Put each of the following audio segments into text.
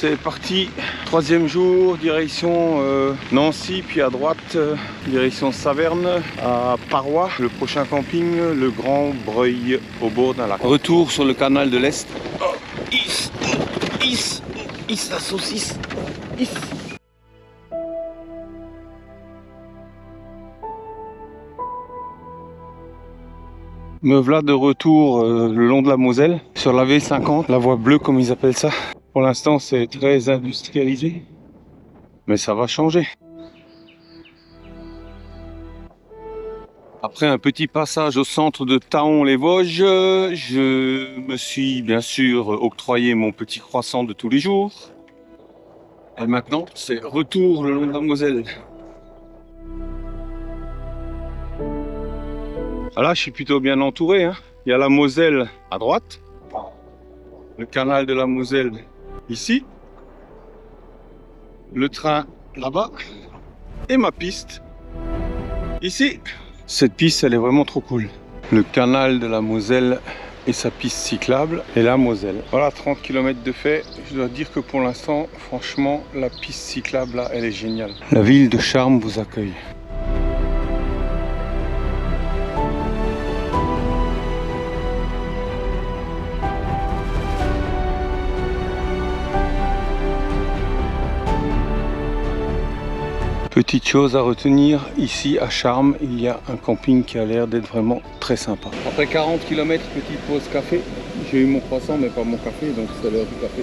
c'est parti. Troisième jour, direction Nancy, puis à droite, direction Saverne, à Parois. Le prochain camping, le Grand Breuil, au bord d'un lac. Retour sur le canal de l'Est. Oh, is la saucisse. Is. Me voilà de retour le long de la Moselle, sur la V50, la voie bleue comme ils appellent ça. Pour l'instant, c'est très industrialisé, mais ça va changer. Après un petit passage au centre de Thaon-les-Vosges, je me suis bien sûr octroyé mon petit croissant de tous les jours. Et maintenant, c'est retour le long de la Moselle. Ah là, je suis plutôt bien entouré, hein. Il y a la Moselle à droite, le canal de la Moselle ici, le train là-bas et ma piste ici. Cette piste, elle est vraiment trop cool. Le canal de la Moselle et sa piste cyclable et la Moselle. Voilà, 30 km de fait. Je dois dire que pour l'instant, franchement, la piste cyclable là, elle est géniale. La ville de Charmes vous accueille. Petite chose à retenir, ici à Charmes, il y a un camping qui a l'air d'être vraiment très sympa. Après 40 km, petite pause café. J'ai eu mon croissant mais pas mon café, donc c'est l'heure du café.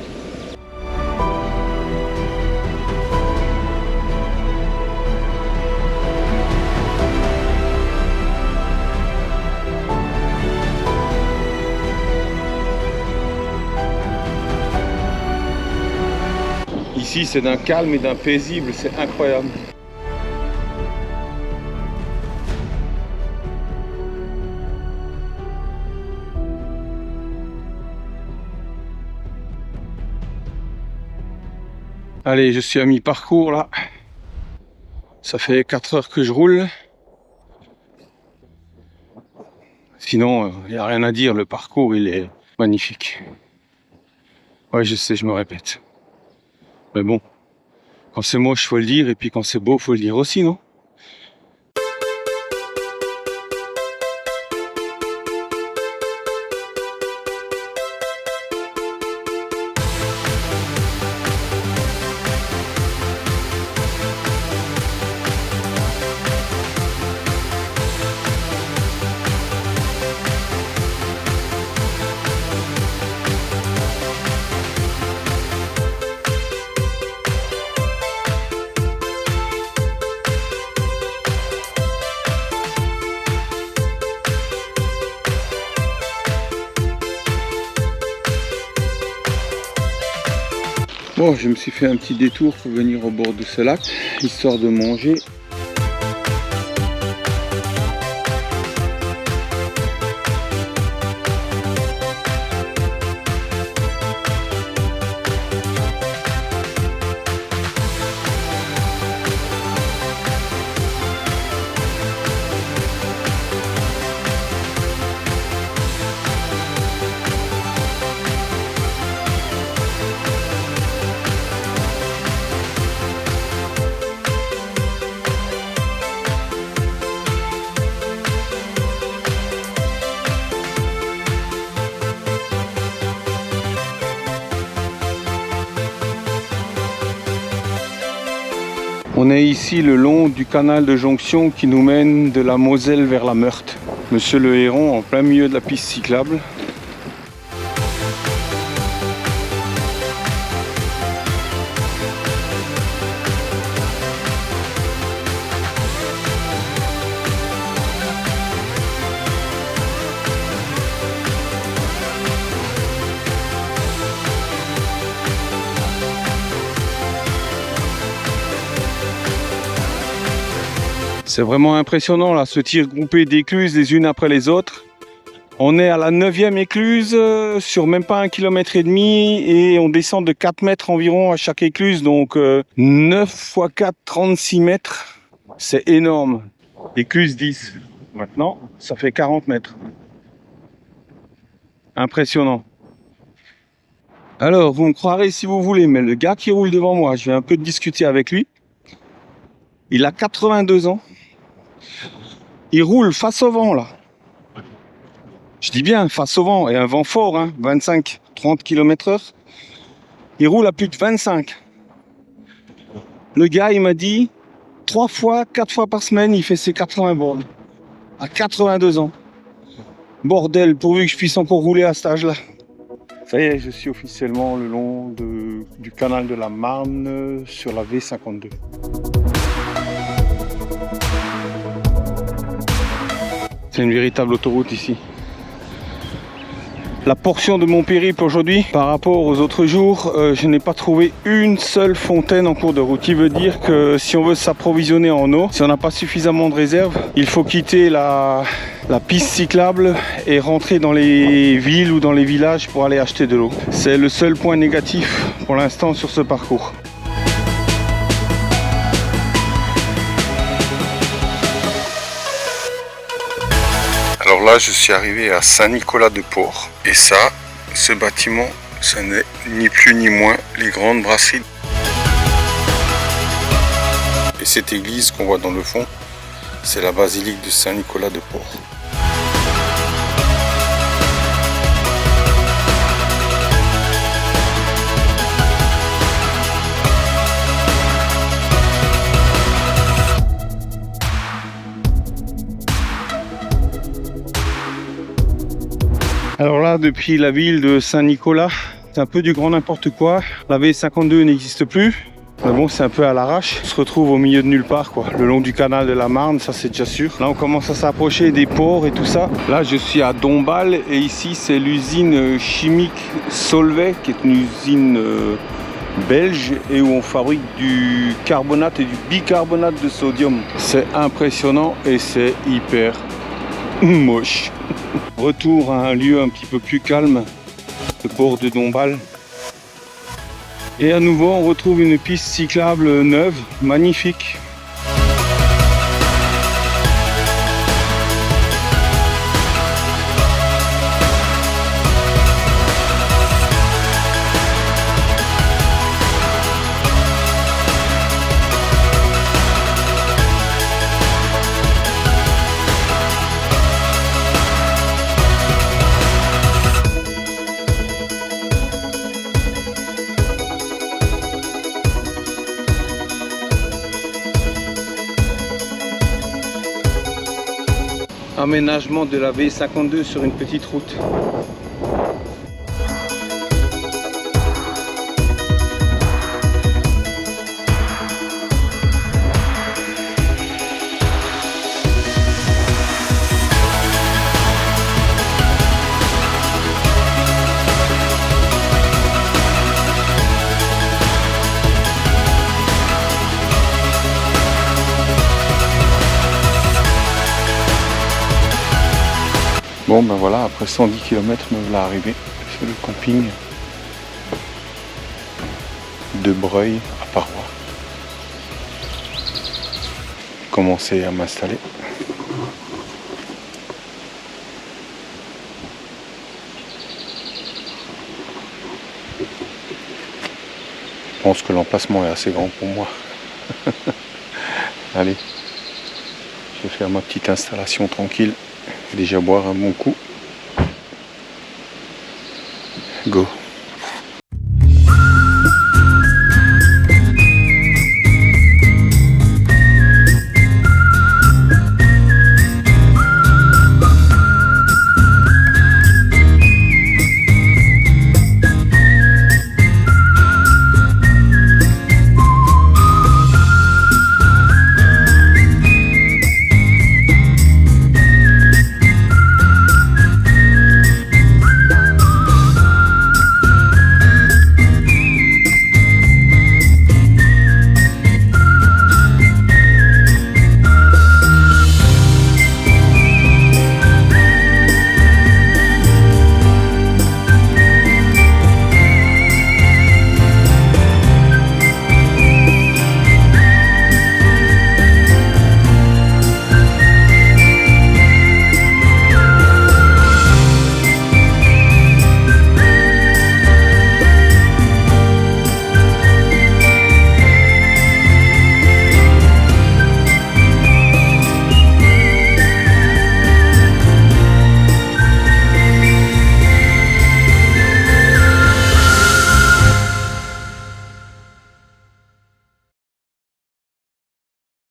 Ici c'est d'un calme et d'un paisible, c'est incroyable. Allez, je suis à mi-parcours là. Ça fait 4 heures que je roule. Sinon, il n'y a rien à dire, le parcours il est magnifique. Ouais, je sais, je me répète. Mais bon, quand c'est moche, faut le dire, et puis quand c'est beau, faut le dire aussi, non? Bon, je me suis fait un petit détour pour venir au bord de ce lac, histoire de manger. On est ici le long du canal de jonction qui nous mène de la Moselle vers la Meurthe. Monsieur le Héron en plein milieu de la piste cyclable. C'est vraiment impressionnant là, ce tir groupé d'écluses les unes après les autres. On est à la 9e écluse sur même pas 1,5 km et on descend de 4 mètres environ à chaque écluse, donc 9 x 4, 36 mètres. C'est énorme. Écluse 10. Maintenant, ça fait 40 mètres. Impressionnant. Alors, vous me croirez si vous voulez, mais le gars qui roule devant moi, je vais un peu discuter avec lui. Il a 82 ans. Il roule face au vent, là. Je dis bien face au vent, et un vent fort, hein, 25-30 km/h. Il roule à plus de 25. Le gars, il m'a dit, 3 fois, 4 fois par semaine, il fait ses 80 bornes. À 82 ans. Bordel, pourvu que je puisse encore rouler à cet âge-là. Ça y est, je suis officiellement le long du canal de la Marne sur la V52. C'est une véritable autoroute ici. La portion de mon périple aujourd'hui, par rapport aux autres jours, je n'ai pas trouvé une seule fontaine en cours de route. Ce qui veut dire que si on veut s'approvisionner en eau, si on n'a pas suffisamment de réserve, il faut quitter la piste cyclable et rentrer dans les villes ou dans les villages pour aller acheter de l'eau. C'est le seul point négatif pour l'instant sur ce parcours. Alors là, je suis arrivé à Saint-Nicolas-de-Port. Et ça, ce bâtiment, ce n'est ni plus ni moins les grandes brasseries. Et cette église qu'on voit dans le fond, c'est la basilique de Saint-Nicolas-de-Port. Alors là, depuis la ville de Saint-Nicolas, c'est un peu du grand n'importe quoi. La V52 n'existe plus. Mais bon, c'est un peu à l'arrache. On se retrouve au milieu de nulle part, quoi. Le long du canal de la Marne, ça c'est déjà sûr. Là, on commence à s'approcher des ports et tout ça. Là, je suis à Dombasle et ici, c'est l'usine chimique Solvay, qui est une usine belge et où on fabrique du carbonate et du bicarbonate de sodium. C'est impressionnant et c'est hyper moche. Retour à un lieu un petit peu plus calme, le port de Dombasle. Et à nouveau, on retrouve une piste cyclable neuve, magnifique. Aménagement de la V52 sur une petite route. Bon ben voilà, après 110 km, me voilà arrivé sur le camping de Breuil à Parois. Commencer à m'installer. Je pense que l'emplacement est assez grand pour moi. Allez, je vais faire ma petite installation tranquille. Déjà boire un bon coup. Go.